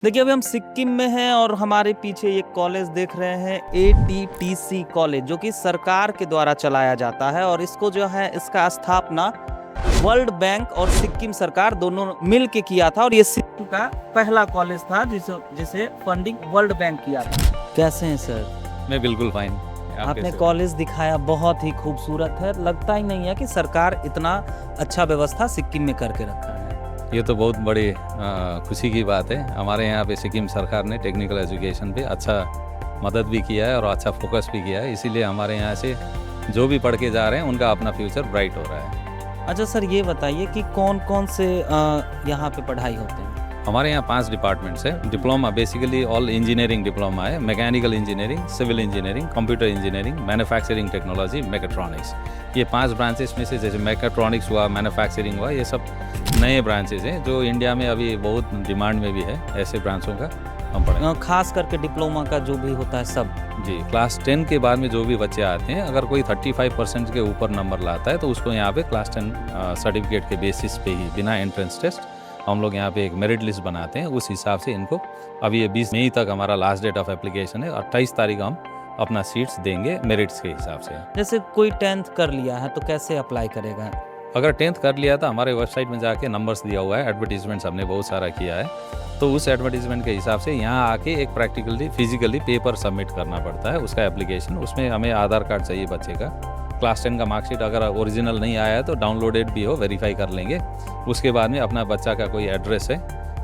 देखिए अभी हम सिक्किम में हैं और हमारे पीछे ये कॉलेज देख रहे हैं ATTC कॉलेज, जो कि सरकार के द्वारा चलाया जाता है। और इसको जो है इसका स्थापना वर्ल्ड बैंक और सिक्किम सरकार दोनों मिल के किया था। और ये सिक्किम का पहला कॉलेज था जिसे फंडिंग वर्ल्ड बैंक किया था। कैसे हैं सर? मैं बिल्कुल फाइन। आपने कॉलेज दिखाया, बहुत ही खूबसूरत है। लगता ही नहीं है कि सरकार इतना अच्छा व्यवस्था सिक्किम में करके रखा है। ये तो बहुत बड़ी खुशी की बात है। हमारे यहाँ पे सिक्किम सरकार ने टेक्निकल एजुकेशन पे अच्छा मदद भी किया है और अच्छा फोकस भी किया है। इसीलिए हमारे यहाँ से जो भी पढ़ के जा रहे हैं उनका अपना फ्यूचर ब्राइट हो रहा है। अच्छा सर, ये बताइए कि कौन कौन से यहाँ पे पढ़ाई होते हैं? हमारे यहाँ 5 डिपार्टमेंट्स है। Diploma basically all engineering diploma है। Mechanical engineering, civil engineering, computer engineering, manufacturing technology, mechatronics. ये 5 ब्रांचेस में से जैसे मैकेट्रॉनिक्स हुआ, मैन्युफैक्चरिंग हुआ, ये सब नए ब्रांचेज हैं जो इंडिया में अभी बहुत डिमांड में भी है। ऐसे ब्रांचों का हम पढ़ें। खास करके डिप्लोमा का जो भी होता है सब। जी, क्लास 10 के बाद में जो भी बच्चे आते हैं, अगर कोई 35% के ऊपर नंबर लाता है तो उसको यहाँ पे क्लास 10 सर्टिफिकेट के बेसिस पे ही बिना एंट्रेंस टेस्ट हम लोग यहाँ पे एक मेरिट लिस्ट बनाते हैं। उस हिसाब से इनको अभी ये 20 मई तक हमारा लास्ट डेट ऑफ एप्लीकेशन है। 28 तारीख हम अपना सीट्स देंगे मेरिट्स के हिसाब से। जैसे कोई 10th कर लिया है तो कैसे अप्लाई करेगा? अगर 10th कर लिया तो हमारे वेबसाइट में जाके नंबर्स दिया हुआ है, एडवर्टीजमेंट्स हमने बहुत सारा किया है। तो उस एडवर्टीजमेंट के हिसाब से यहाँ आके एक प्रैक्टिकली फिजिकली पेपर सबमिट करना पड़ता है, उसका एप्लीकेशन। उसमें हमें आधार कार्ड चाहिए बच्चे का, क्लास 10 का मार्कशीट अगर ओरिजिनल नहीं आया है तो डाउनलोडेड भी हो, वेरीफाई कर लेंगे। उसके बाद में अपना बच्चा का कोई एड्रेस है,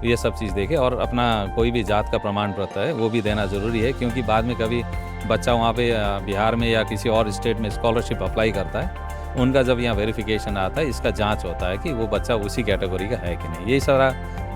ये सब चीज़ देखे, और अपना कोई भी जात का प्रमाण पत्र है वो भी देना ज़रूरी है। क्योंकि बाद में कभी बच्चा वहाँ पे बिहार में या किसी और स्टेट में स्कॉलरशिप अप्लाई करता है, उनका जब यहाँ वेरिफिकेशन आता है, इसका जांच होता है कि वो बच्चा उसी कैटेगरी का है कि नहीं। यही सारा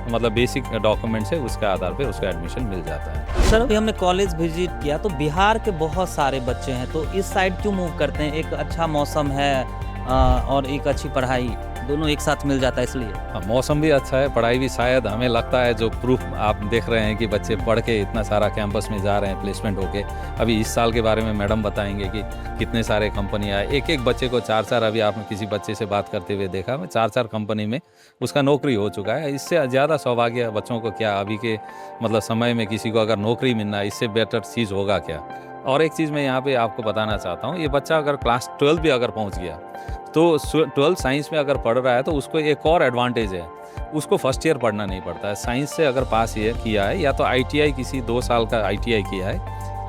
मतलब बेसिक डॉक्यूमेंट्स है, उसके आधार पे उसका एडमिशन मिल जाता है। सर अभी हमने कॉलेज विजिट किया तो बिहार के बहुत सारे बच्चे हैं, तो इस साइड क्यों मूव करते हैं? एक अच्छा मौसम है और एक अच्छी पढ़ाई, दोनों एक साथ मिल जाता है इसलिए। मौसम भी अच्छा है, पढ़ाई भी। शायद हमें लगता है जो प्रूफ आप देख रहे हैं कि बच्चे पढ़ के इतना सारा कैंपस में जा रहे हैं प्लेसमेंट होके। अभी इस साल के बारे में मैडम बताएंगे कि कितने सारे कंपनी आए। एक एक बच्चे को 4-4, अभी आपने किसी बच्चे से बात करते हुए देखा, 4-4 कंपनी में उसका नौकरी हो चुका है। इससे ज़्यादा सौभाग्य बच्चों को क्या, अभी के मतलब समय में किसी को अगर नौकरी मिलना, इससे बेटर चीज़ होगा क्या। और एक चीज़ मैं यहाँ पे आपको बताना चाहता हूँ, ये बच्चा अगर क्लास 12 भी अगर पहुँच गया तो 12 साइंस में अगर पढ़ रहा है तो उसको एक और एडवांटेज है, उसको फर्स्ट ईयर पढ़ना नहीं पड़ता है। साइंस से अगर पास ये किया है या तो ITI किसी 2 साल का ITI किया है,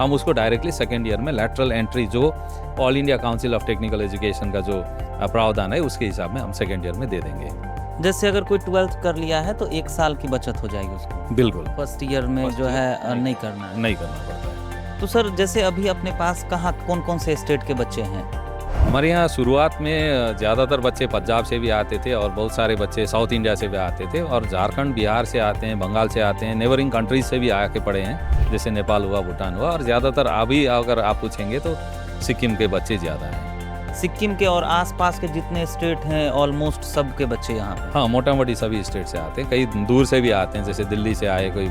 हम उसको डायरेक्टली सेकेंड ईयर में लैटरल एंट्री जो all India council of technical education का जो प्रावधान है उसके हिसाब में हम सेकेंड ईयर में दे देंगे। जैसे अगर कोई 12th कर लिया है तो 1 साल की बचत हो जाएगी उसको। बिल्कुल, फर्स्ट ईयर में जो है नहीं करना पड़ता है। तो सर जैसे अभी अपने पास कहाँ कौन कौन से स्टेट के बच्चे हैं? हमारे यहाँ शुरुआत में ज़्यादातर बच्चे पंजाब से भी आते थे और बहुत सारे बच्चे साउथ इंडिया से भी आते थे, और झारखंड, बिहार से आते हैं, बंगाल से आते हैं, नेबरिंग कंट्रीज से भी आके पढ़े हैं, जैसे नेपाल हुआ, भूटान हुआ। और ज़्यादातर अभी अगर आप पूछेंगे तो सिक्किम के बच्चे ज़्यादा हैं। सिक्किम के और आसपास के जितने स्टेट हैं ऑलमोस्ट सब के बच्चे यहाँ पे? हाँ, मोटा मोटी सभी स्टेट से आते हैं। कई दूर से भी आते हैं, जैसे दिल्ली से आए, कोई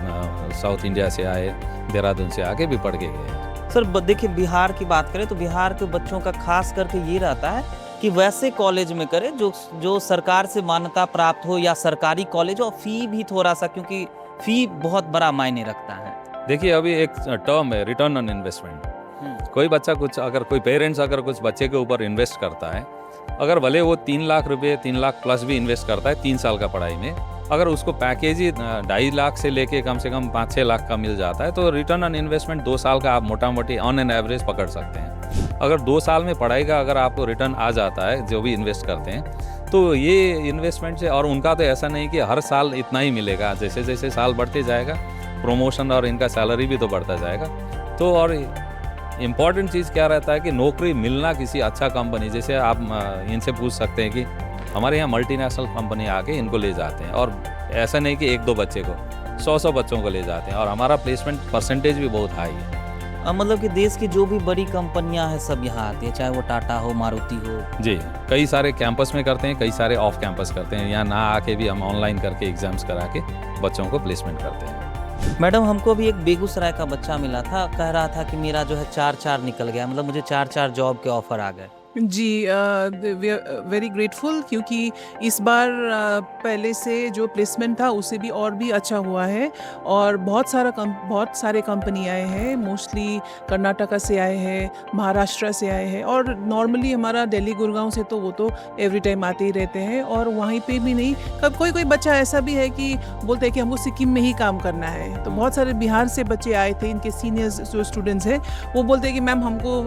साउथ इंडिया से आए, देहरादून से आके भी पढ़ के गए हैं। सर देखिए बिहार की बात करें तो बिहार के बच्चों का खास करके ये रहता है कि वैसे कॉलेज में करें जो सरकार से मान्यता प्राप्त हो या सरकारी कॉलेज हो। फी भी थोड़ा सा, क्योंकि फी बहुत बड़ा मायने रखता है। देखिए अभी एक टर्म है रिटर्न ऑन इन्वेस्टमेंट। कोई बच्चा कुछ, अगर कोई पेरेंट्स अगर कुछ बच्चे के ऊपर इन्वेस्ट करता है, अगर भले वो 3 लाख रुपये, 3 लाख प्लस भी इन्वेस्ट करता है 3 साल का पढ़ाई में, अगर उसको पैकेज ही 2.5 लाख से लेके कम से कम 5-6 लाख का मिल जाता है, तो रिटर्न ऑन इन्वेस्टमेंट 2 साल का आप मोटा मोटी ऑन एन एवरेज पकड़ सकते हैं। अगर 2 साल में पढ़ाई का अगर आपको रिटर्न आ जाता है जो भी इन्वेस्ट करते हैं, तो ये इन्वेस्टमेंट से, और उनका तो ऐसा नहीं कि हर साल इतना ही मिलेगा, जैसे जैसे साल बढ़ते जाएगा प्रमोशन और इनका सैलरी भी तो बढ़ता जाएगा। तो और इम्पॉर्टेंट चीज़ क्या रहता है कि नौकरी मिलना किसी अच्छा कंपनी, जैसे आप इनसे पूछ सकते हैं कि हमारे यहाँ मल्टीनेशनल कंपनी आके इनको ले जाते हैं, और ऐसा नहीं कि 1-2 बच्चे को, 100 बच्चों को ले जाते हैं, और हमारा प्लेसमेंट परसेंटेज भी बहुत हाई है। मतलब कि देश की जो भी बड़ी कंपनियां हैं सब यहाँ आती है, चाहे वो टाटा हो, मारुति हो। जी, कई सारे कैंपस में करते हैं, कई सारे ऑफ कैंपस करते हैं। यहाँ ना आके भी हम ऑनलाइन करके एग्जाम्स करा के बच्चों को प्लेसमेंट करते हैं। मैडम हमको भी एक बेगूसराय का बच्चा मिला था, कह रहा था कि मेरा जो है 4-4 निकल गया, मतलब मुझे 4-4 जॉब के ऑफर आ गए। जी, वेरी ग्रेटफुल, क्योंकि इस बार पहले से जो प्लेसमेंट था उससे भी और भी अच्छा हुआ है। और बहुत सारे कंपनी आए हैं, मोस्टली कर्नाटका से आए हैं, महाराष्ट्र से आए हैं, और नॉर्मली हमारा दिल्ली गुड़गांव से तो वो तो एवरी टाइम आते ही रहते हैं। और वहीं पे भी नहीं, कब कोई कोई बच्चा ऐसा भी है कि बोलते हैं कि हमको सिक्किम में ही काम करना है। तो बहुत सारे बिहार से बच्चे आए थे, इनके सीनियर्स जो स्टूडेंट्स हैं वो बोलते हैं कि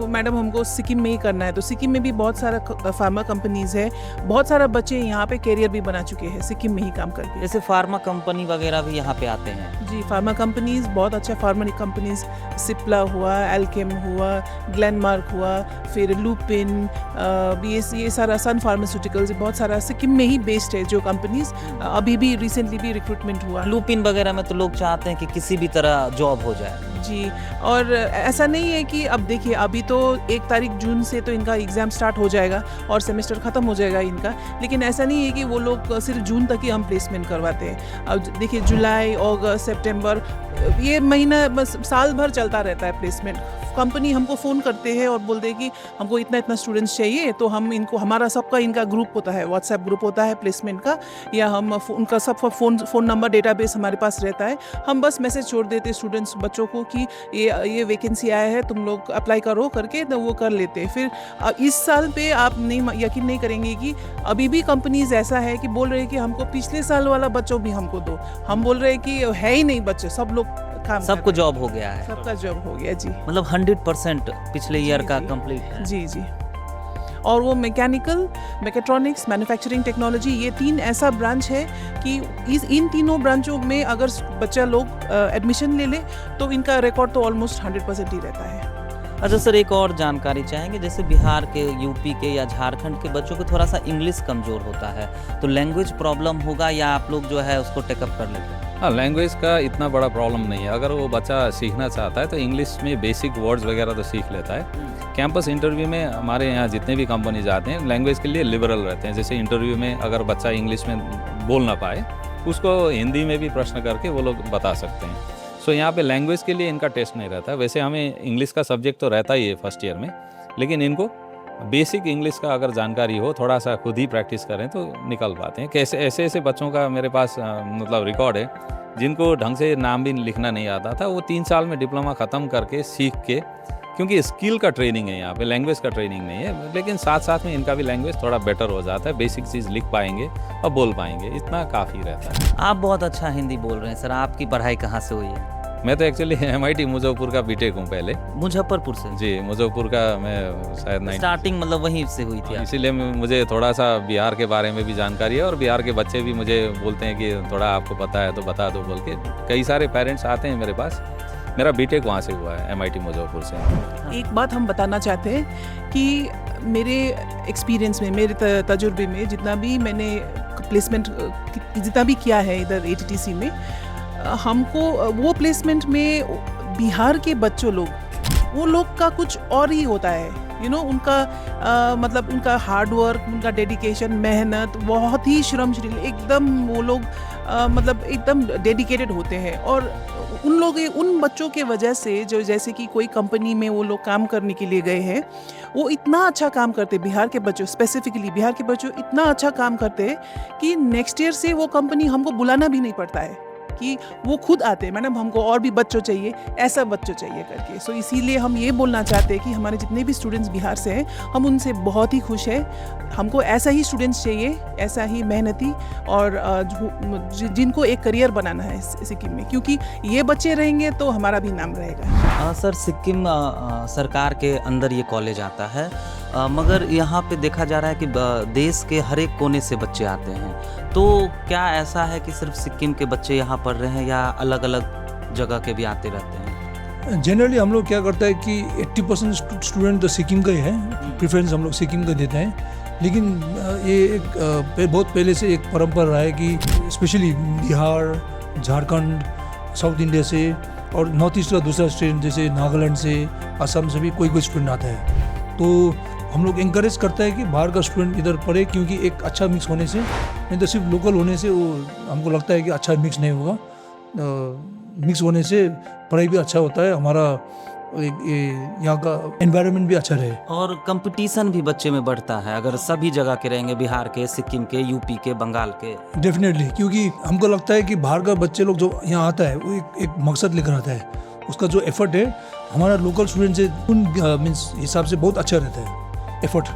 मैडम हमको सिक्किम में ही करना है। तो सिक्किम में भी बहुत सारा फार्मा कंपनीज है, बहुत सारा बच्चे यहाँ पे कैरियर भी बना चुके हैं सिक्किम में ही काम करके। जैसे फार्मा कंपनी वगैरह भी यहाँ पे आते हैं। जी, फार्मा कंपनीज बहुत अच्छा, फार्मा कंपनीज सिप्ला हुआ, एल्केम हुआ, ग्लेनमार्क हुआ, फिर लूपिन, ये सारा सन फार्मास्यूटिकल्स, बहुत सारा सिक्किम में ही बेस्ड है जो कंपनीज। अभी भी रिसेंटली भी रिक्रूटमेंट हुआ। लूपिन वगैरह में तो लोग चाहते हैं कि किसी भी तरह जॉब हो जाए। जी, और ऐसा नहीं है कि अब देखिए, अभी तो 1 तारीख जून से तो इनका एग्ज़ाम स्टार्ट हो जाएगा और सेमेस्टर ख़त्म हो जाएगा इनका। लेकिन ऐसा नहीं है कि वो लोग सिर्फ जून तक ही हम प्लेसमेंट करवाते हैं। अब देखिए, जुलाई, अगस्त, सितंबर, ये महीना बस साल भर चलता रहता है प्लेसमेंट। कंपनी हमको फ़ोन करते हैं और बोलते हैं कि हमको इतना इतना स्टूडेंट्स चाहिए, तो हम इनको, हमारा सबका इनका ग्रुप होता है, व्हाट्सएप ग्रुप होता है प्लेसमेंट का, या हम उनका सब फ़ोन नंबर डेटाबेस हमारे पास रहता है। हम बस मैसेज छोड़ देते स्टूडेंट्स बच्चों को कि ये वैकेंसी आया है, तुम लोग अप्लाई करो करके, तो वो कर लेते हैं। फिर इस साल पे आप यकीन नहीं करेंगे कि अभी भी कंपनीज ऐसा है कि बोल रहे हैं कि हमको पिछले साल वाला बच्चों भी हमको दो। हम बोल रहे हैं कि है ही नहीं बच्चे, सब लोग काम कर सबको रहे हैं। जॉब हो गया है, सबका जॉब हो गया जी। मतलब 100% पिछले ईयर जी, का जी। कंप्लीट है। जी जी। और वो मैकेनिकल, मैकेट्रॉनिक्स, मैन्युफैक्चरिंग टेक्नोलॉजी, ये 3 ऐसा ब्रांच है कि इन तीनों ब्रांचों में अगर बच्चा लोग एडमिशन ले ले तो इनका रिकॉर्ड तो ऑलमोस्ट 100% ही रहता है। अच्छा सर, एक और जानकारी चाहेंगे, जैसे बिहार के, यूपी के या झारखंड के बच्चों को थोड़ा सा इंग्लिश कमज़ोर होता है, तो लैंग्वेज प्रॉब्लम होगा या आप लोग जो है उसको टेकअप कर लेते हैं? हाँ, लैंग्वेज का इतना बड़ा प्रॉब्लम नहीं है। अगर वो बच्चा सीखना चाहता है तो इंग्लिश में बेसिक वर्ड्स वगैरह तो सीख लेता है। कैंपस इंटरव्यू में हमारे यहाँ जितने भी कंपनीज आते हैं लैंग्वेज के लिए लिबरल रहते हैं। जैसे इंटरव्यू में अगर बच्चा इंग्लिश में बोल ना पाए, उसको हिंदी में भी प्रश्न करके वो लोग बता सकते हैं। सो यहाँ पे लैंग्वेज के लिए इनका टेस्ट नहीं रहता। वैसे हमें इंग्लिश का सब्जेक्ट तो रहता ही है फर्स्ट ईयर में, लेकिन इनको बेसिक इंग्लिश का अगर जानकारी हो, थोड़ा सा खुद ही प्रैक्टिस करें तो निकल पाते हैं। कैसे ऐसे बच्चों का मेरे पास मतलब रिकॉर्ड है जिनको ढंग से नाम भी लिखना नहीं आता था, वो 3 साल में डिप्लोमा ख़त्म करके सीख के, क्योंकि स्किल का ट्रेनिंग है यहाँ पे, लैंग्वेज का ट्रेनिंग नहीं है, लेकिन साथ साथ में इनका भी लैंग्वेज थोड़ा बेटर हो जाता है। बेसिक चीज़ लिख पाएंगे और बोल पाएंगे, इतना काफ़ी रहता है। आप बहुत अच्छा हिंदी बोल रहे हैं सर, आपकी पढ़ाई कहाँ से हुई है? मैं तो एक्चुअली MIT मुजफ्फरपुर का बीटेक हूँ पहले। मुजफ्फरपुर से? जी, मुजफ्फरपुर का मैं शायद 90 स्टार्टिंग मतलब वहीं से हुई थी? इसीलिए मुझे थोड़ा सा बिहार के बारे में भी जानकारी है, और बिहार के बच्चे भी मुझे बोलते हैं कि थोड़ा आपको पता है तो बता दो बोल के। कई सारे पेरेंट्स आते हैं मेरे पास। मेरा बीटेक वहाँ से हुआ है, MIT मुजफ्फरपुर से। एक बात हम बताना चाहते हैं कि मेरे एक्सपीरियंस में, मेरे तजुर्बे में, जितना भी मैंने प्लेसमेंट जितना भी किया है इधर ATTC में, हमको वो प्लेसमेंट में बिहार के बच्चों लोग, वो लोग का कुछ और ही होता है। उनका मतलब उनका हार्ड वर्क, उनका डेडिकेशन, मेहनत, बहुत ही श्रमशील, एकदम वो लोग मतलब एकदम डेडिकेटेड होते हैं। और उन बच्चों के वजह से, जो जैसे कि कोई कंपनी में वो लोग काम करने के लिए गए हैं, वो इतना अच्छा काम करते, बिहार के बच्चों, स्पेसिफिकली बिहार के बच्चों इतना अच्छा काम करते हैं कि नेक्स्ट ईयर से वो कंपनी हमको बुलाना भी नहीं पड़ता है, कि वो खुद आते हैं, मैडम हमको और भी बच्चों चाहिए, ऐसा बच्चों चाहिए करके। सो इसीलिए हम ये बोलना चाहते हैं कि हमारे जितने भी स्टूडेंट्स बिहार से हैं, हम उनसे बहुत ही खुश हैं। हमको ऐसा ही स्टूडेंट्स चाहिए, ऐसा ही मेहनती, और जिनको एक करियर बनाना है सिक्किम में, क्योंकि ये बच्चे रहेंगे तो हमारा भी नाम रहेगा। सर, सिक्किम सरकार के अंदर ये कॉलेज आता है, मगर यहाँ पे देखा जा रहा है कि देश के हर एक कोने से बच्चे आते हैं, तो क्या ऐसा है कि सिर्फ सिक्किम के बच्चे यहाँ पढ़ रहे हैं या अलग अलग जगह के भी आते रहते हैं? जनरली हम लोग क्या करता है कि 80% स्टूडेंट तो सिक्किम का ही है, प्रेफरेंस हम लोग सिक्किम का देते हैं। लेकिन ये एक बहुत पहले से एक परंपरा रहा है कि specially Bihar, Jharkhand, south India से और नॉर्थ ईस्ट का दूसरा स्टेट जैसे नागालैंड से, असम से भी कोई स्टूडेंट आता है। तो हम लोग इंकरेज करता है कि बाहर का स्टूडेंट इधर पढ़े, क्योंकि एक अच्छा मिक्स होने से, नहीं तो सिर्फ लोकल होने से वो हमको लगता है कि अच्छा मिक्स नहीं होगा। मिक्स होने से पढ़ाई भी अच्छा होता है, हमारा यहाँ का एनवायरनमेंट भी अच्छा रहे। और कंपटीशन भी बच्चे में बढ़ता है अगर सभी जगह के रहेंगे, बिहार के, सिक्किम के, यूपी के, बंगाल के। डेफिनेटली, क्योंकि हमको लगता है कि बाहर का बच्चे लोग जो यहाँ आता है वो एक मकसद लेकर आता है, उसका जो एफर्ट है हमारा लोकल स्टूडेंट से उन मीन्स हिसाब से बहुत अच्छा रहता है एफर्ट।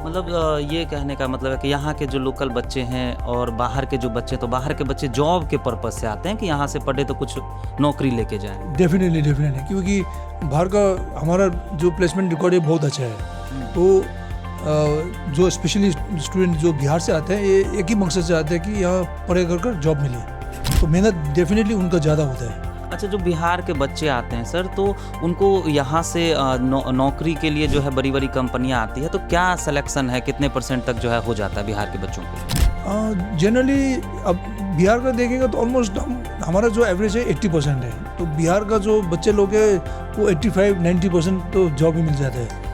मतलब ये कहने का मतलब है कि यहाँ के जो लोकल बच्चे हैं और बाहर के जो बच्चे, तो बाहर के बच्चे जॉब के पर्पज से आते हैं कि यहाँ से पढ़े तो कुछ नौकरी लेके जाएं। डेफिनेटली, क्योंकि बाहर का हमारा जो प्लेसमेंट रिकॉर्ड है बहुत अच्छा है। तो जो स्पेशली स्टूडेंट जो बिहार से आते हैं ये एक ही मकसद से आते हैं कि यहाँ पढ़ाई कर जॉब मिले, तो मेहनत डेफिनेटली उनका ज़्यादा होता है। अच्छा, जो बिहार के बच्चे आते हैं सर, तो उनको यहाँ से नौकरी के लिए जो है बड़ी बड़ी कंपनियाँ आती है, तो क्या सिलेक्शन है, कितने % तक जो है हो जाता है बिहार के बच्चों को? जनरली अब बिहार का देखेंगे तो ऑलमोस्ट हमारा जो एवरेज है 80% है, तो बिहार का जो बच्चे लोग हैं वो 85-90% तो जॉब ही मिल जाता है।